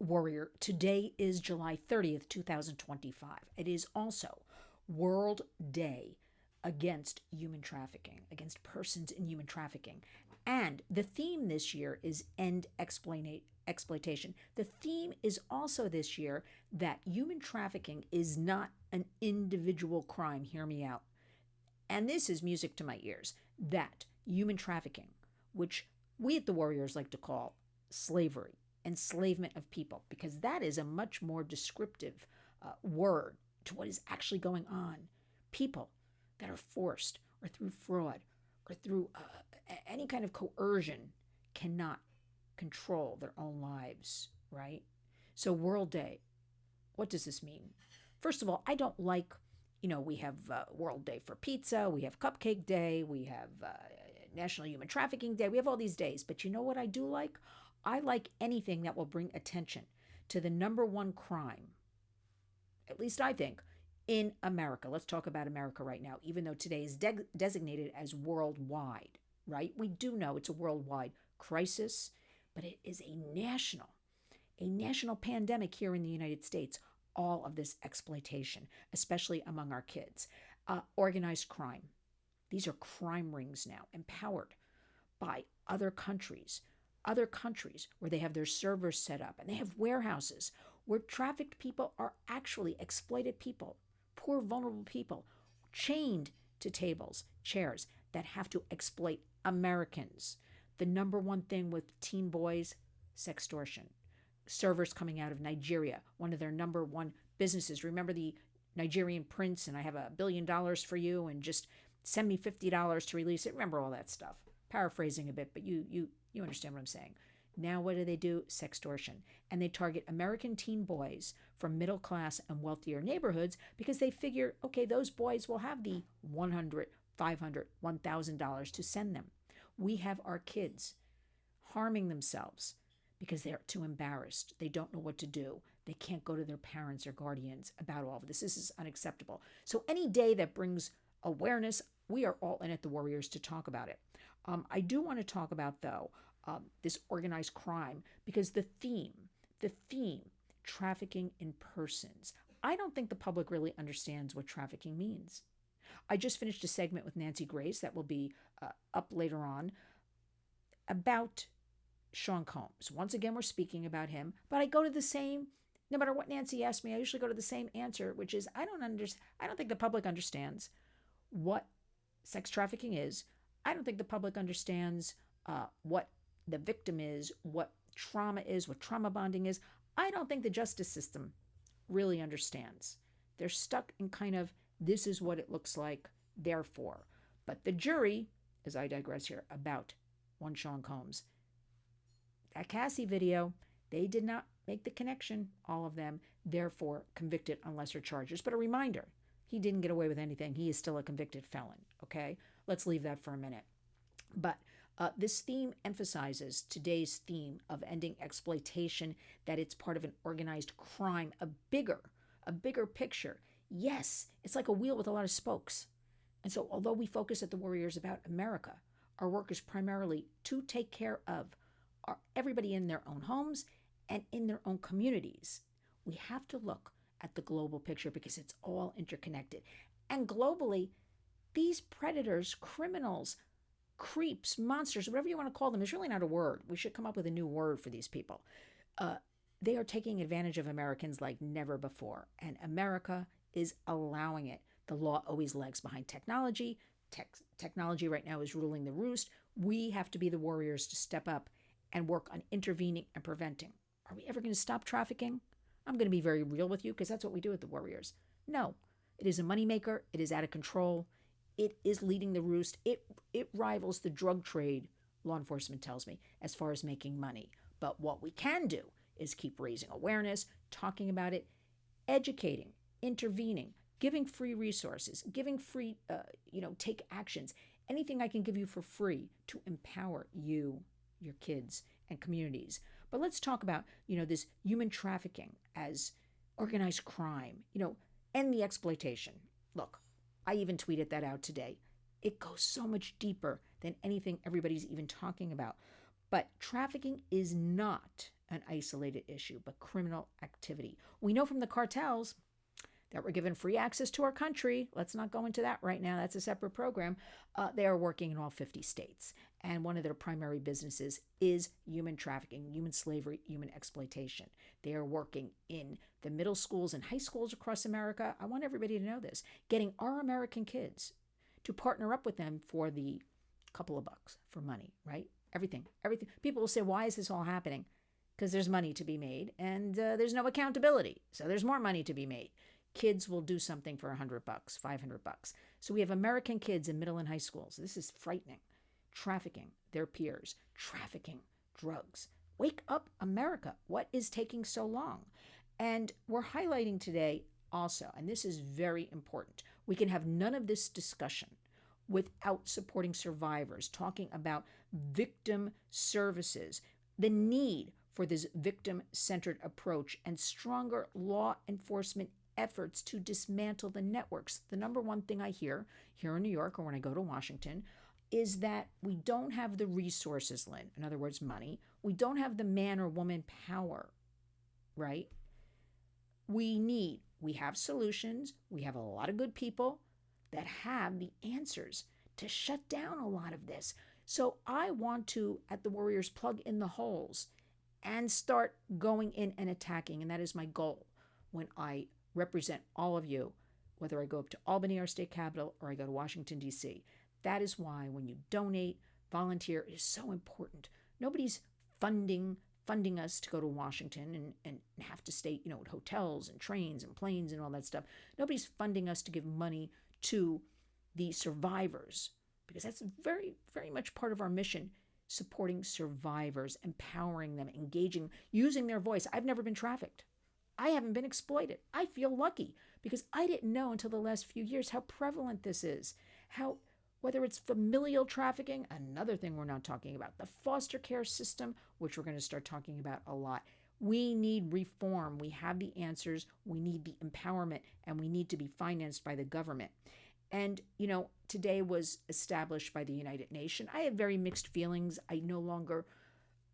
Warrior, today is July 30th, 2025. It is also World Day against human trafficking, against persons in human trafficking. And the theme this year is end exploitation. The theme is also this year that human trafficking is not an individual crime. Hear me out. And this is music to my ears, that human trafficking, which we at the Warriors like to call slavery, enslavement of people, because that is a much more descriptive word to what is actually going on. People that are forced or through fraud or through any kind of coercion cannot control their own lives, right? So, World Day, what does this mean? First of all, I don't like, we have World Day for Pizza, we have Cupcake Day, we have National Human Trafficking Day, we have all these days. But you know what I do like? I like anything that will bring attention to the number one crime, at least I think, in America. Let's talk about America right now, even though today is designated as worldwide, right? We do know it's a worldwide crisis, but it is a national pandemic here in the United States. All of this exploitation, especially among our kids. Organized crime. These are crime rings now, empowered by other countries where they have their servers set up and they have warehouses where trafficked people are actually exploited people, poor, vulnerable people, chained to tables, chairs that have to exploit Americans. The number one thing with teen boys, sextortion. Servers coming out of Nigeria, one of their number one businesses. Remember the Nigerian prince, and I have $1 billion for you, and just send me $50 to release it. Remember all that stuff. Paraphrasing a bit, but you understand what I'm saying. Now what do? Sextortion. And they target American teen boys from middle class and wealthier neighborhoods because they figure, okay, those boys will have the $100, $500, $1,000 to send them. We have our kids harming themselves because they're too embarrassed. They don't know what to do. They can't go to their parents or guardians about all of this. This is unacceptable. So any day that brings awareness, we are all in at the Warriors to talk about it. I do want to talk about, though, this organized crime, because the theme, trafficking in persons. I don't think the public really understands what trafficking means. I just finished a segment with Nancy Grace that will be up later on about Sean Combs. Once again, we're speaking about him, but I go to the same, no matter what Nancy asks me, I usually go to the same answer, which is I don't think the public understands what sex trafficking is. I don't think the public understands what the victim is, what trauma is, what trauma bonding is. I don't think the justice system really understands. They're stuck in kind of, this is what it looks like, therefore. But the jury, as I digress here, about one Sean Combs, that Cassie video, they did not make the connection, all of them, therefore convicted on lesser charges. But a reminder, he didn't get away with anything. He is still a convicted felon, okay? Let's leave that for a minute. But this theme emphasizes today's theme of ending exploitation, that it's part of an organized crime, a bigger picture. Yes, it's like a wheel with a lot of spokes. And so although we focus at the Warriors about America, our work is primarily to take care of everybody in their own homes and in their own communities. We have to look at the global picture because it's all interconnected. And globally, these predators, criminals, creeps, monsters, whatever you want to call them, is really not a word. We should come up with a new word for these people. They are taking advantage of Americans like never before. And America is allowing it. The law always lags behind technology. Technology right now is ruling the roost. We have to be the Warriors to step up and work on intervening and preventing. Are we ever going to stop trafficking? I'm going to be very real with you because that's what we do at the Warriors. No, it is a moneymaker. It is out of control. It is leading the roost. It rivals the drug trade, law enforcement tells me, as far as making money. But what we can do is keep raising awareness, talking about it, educating, intervening, giving free resources, giving free, take actions. Anything I can give you for free to empower you, your kids, and communities. But let's talk about, this human trafficking as organized crime, end the exploitation. Look, I even tweeted that out today. It goes so much deeper than anything everybody's even talking about. But trafficking is not an isolated issue, but criminal activity. We know from the cartels that were given free access to our country. Let's not go into that right now. That's a separate program. They are working in all 50 states. And one of their primary businesses is human trafficking, human slavery, human exploitation. They are working in the middle schools and high schools across America. I want everybody to know this. Getting our American kids to partner up with them for the couple of bucks, for money, right? Everything. People will say, why is this all happening? Because there's money to be made and there's no accountability. So there's more money to be made. Kids will do something for $100, $500. So we have American kids in middle and high schools. This is frightening. Trafficking their peers, trafficking drugs. Wake up, America. What is taking so long? And we're highlighting today also, and this is very important, we can have none of this discussion without supporting survivors, talking about victim services, the need for this victim-centered approach, and stronger law enforcement efforts to dismantle the networks. The number one thing I hear here in New York or when I go to Washington is that we don't have the resources, Lynn. In other words, money. We don't have the man or woman power, right? We have solutions. We have a lot of good people that have the answers to shut down a lot of this. So I want to, at the Warriors, plug in the holes and start going in and attacking. And that is my goal when I represent all of you, whether I go up to Albany, our state capital, or I go to Washington, D.C. That is why when you donate, volunteer, it is so important. Nobody's funding us to go to Washington and have to stay, at hotels and trains and planes and all that stuff. Nobody's funding us to give money to the survivors, because that's very, very much part of our mission, supporting survivors, empowering them, engaging, using their voice. I've never been trafficked. I haven't been exploited. I feel lucky because I didn't know until the last few years how prevalent this is. Whether it's familial trafficking, another thing we're not talking about, the foster care system, which we're going to start talking about a lot. We need reform. We have the answers. We need the empowerment, and we need to be financed by the government. And, today was established by the United Nations. I have very mixed feelings. I no longer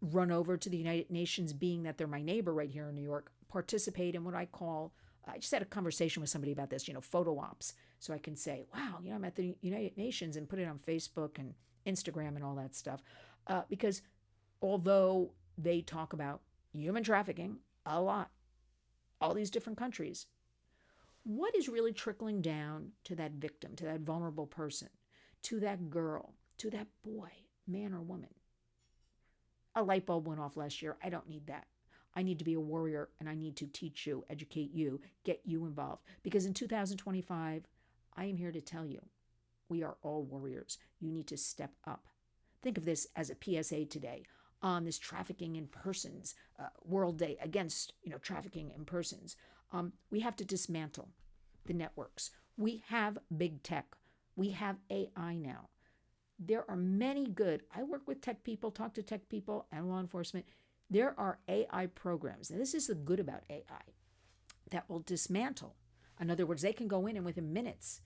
run over to the United Nations, being that they're my neighbor right here in New York, participate in what I call, I just had a conversation with somebody about this, photo ops. So I can say, wow, I'm at the United Nations, and put it on Facebook and Instagram and all that stuff. Because although they talk about human trafficking a lot, all these different countries, what is really trickling down to that victim, to that vulnerable person, to that girl, to that boy, man or woman? A light bulb went off last year. I don't need that. I need to be a warrior, and I need to teach you, educate you, get you involved. Because in 2025, I am here to tell you, we are all warriors. You need to step up. Think of this as a PSA today on this trafficking in persons, World Day against, trafficking in persons. We have to dismantle the networks. We have big tech. We have AI now. There are many good, I work with tech people, talk to tech people and law enforcement. There are AI programs, and this is the good about AI, that will dismantle. In other words, they can go in and within minutes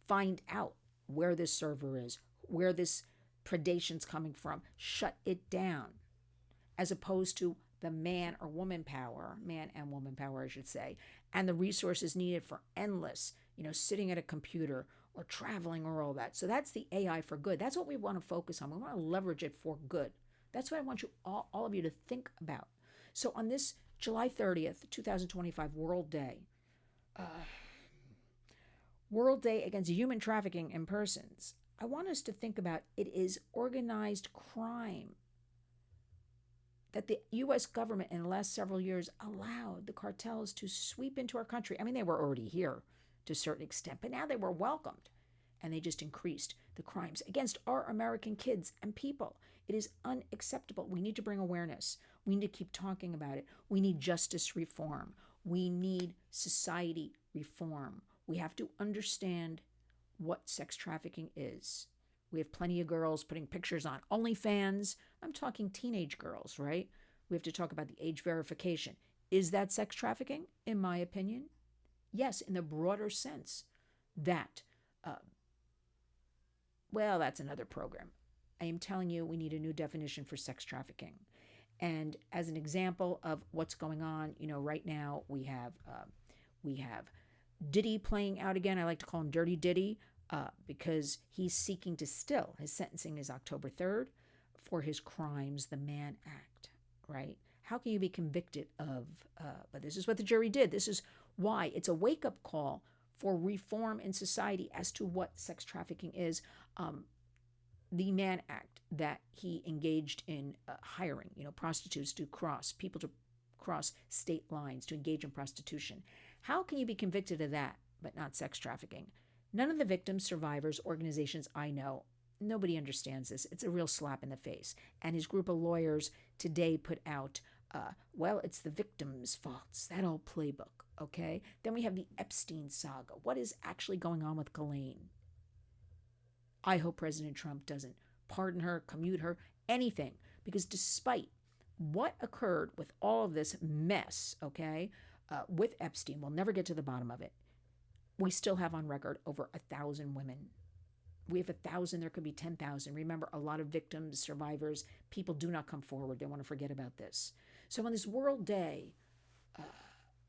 find out where this server is, where this predation's coming from, shut it down, as opposed to the man and woman power, I should say, and the resources needed for endless, sitting at a computer or traveling or all that. So that's the AI for good. That's what we want to focus on. We want to leverage it for good. That's what I want you all of you to think about. So on this July 30th, 2025 World Day against human trafficking in persons, I want us to think about it is organized crime that the U.S. government in the last several years allowed the cartels to sweep into our country. I mean, they were already here to a certain extent, but now they were welcomed, and they just increased the crimes against our American kids and people. It is unacceptable. We need to bring awareness. We need to keep talking about it. We need justice reform. We need society reform. We have to understand what sex trafficking is. We have plenty of girls putting pictures on OnlyFans. I'm talking teenage girls, right? We have to talk about the age verification. Is that sex trafficking? In my opinion, yes, in the broader sense that, well, that's another program. I am telling you, we need a new definition for sex trafficking. And as an example of what's going on, right now we have Diddy playing out again. I like to call him Dirty Diddy because he's seeking to still, his sentencing is October 3rd for his crimes, the Mann Act, right? How can you be convicted of, but this is what the jury did. This is why it's a wake-up call for reform in society as to what sex trafficking is. The Mann Act that he engaged in hiring, prostitutes to people to cross state lines to engage in prostitution. How can you be convicted of that, but not sex trafficking? None of the victims, survivors, organizations I know, nobody understands this. It's a real slap in the face. And his group of lawyers today put out, well, it's the victims' faults, that old playbook, okay? Then we have the Epstein saga. What is actually going on with Ghislaine? I hope President Trump doesn't pardon her, commute her, anything, because despite what occurred with all of this mess, okay, with Epstein, we'll never get to the bottom of it. We still have on record over 1,000 women. We have 1,000, there could be 10,000. Remember, a lot of victims, survivors, people do not come forward. They want to forget about this. So on this World Day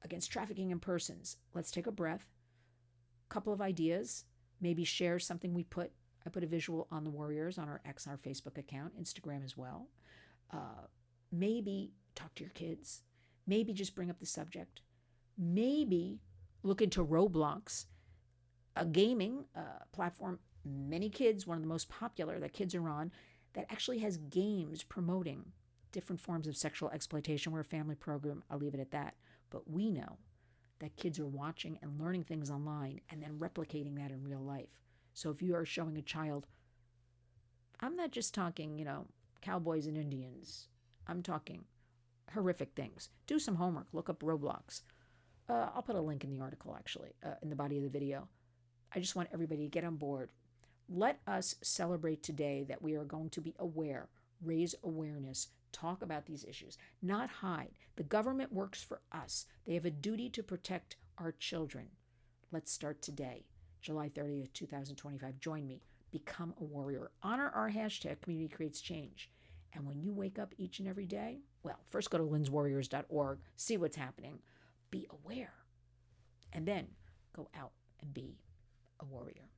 against trafficking in persons, let's take a breath, couple of ideas, maybe share something I put a visual on the Warriors on our Facebook account, Instagram as well. Maybe talk to your kids. Maybe just bring up the subject. Maybe look into Roblox, a gaming platform. Many kids, one of the most popular that kids are on, that actually has games promoting different forms of sexual exploitation. We're a family program. I'll leave it at that. But we know that kids are watching and learning things online and then replicating that in real life. So if you are showing a child, I'm not just talking, cowboys and Indians. I'm talking horrific things. Do some homework. Look up Roblox. I'll put a link in the article, actually, in the body of the video. I just want everybody to get on board. Let us celebrate today that we are going to be aware, raise awareness, talk about these issues, not hide. The government works for us. They have a duty to protect our children. Let's start today, July 30th, 2025. Join me. Become a warrior. Honor our hashtag, Community Creates Change. And when you wake up each and every day, well, first go to lynswarriors.org, see what's happening, be aware, and then go out and be a warrior.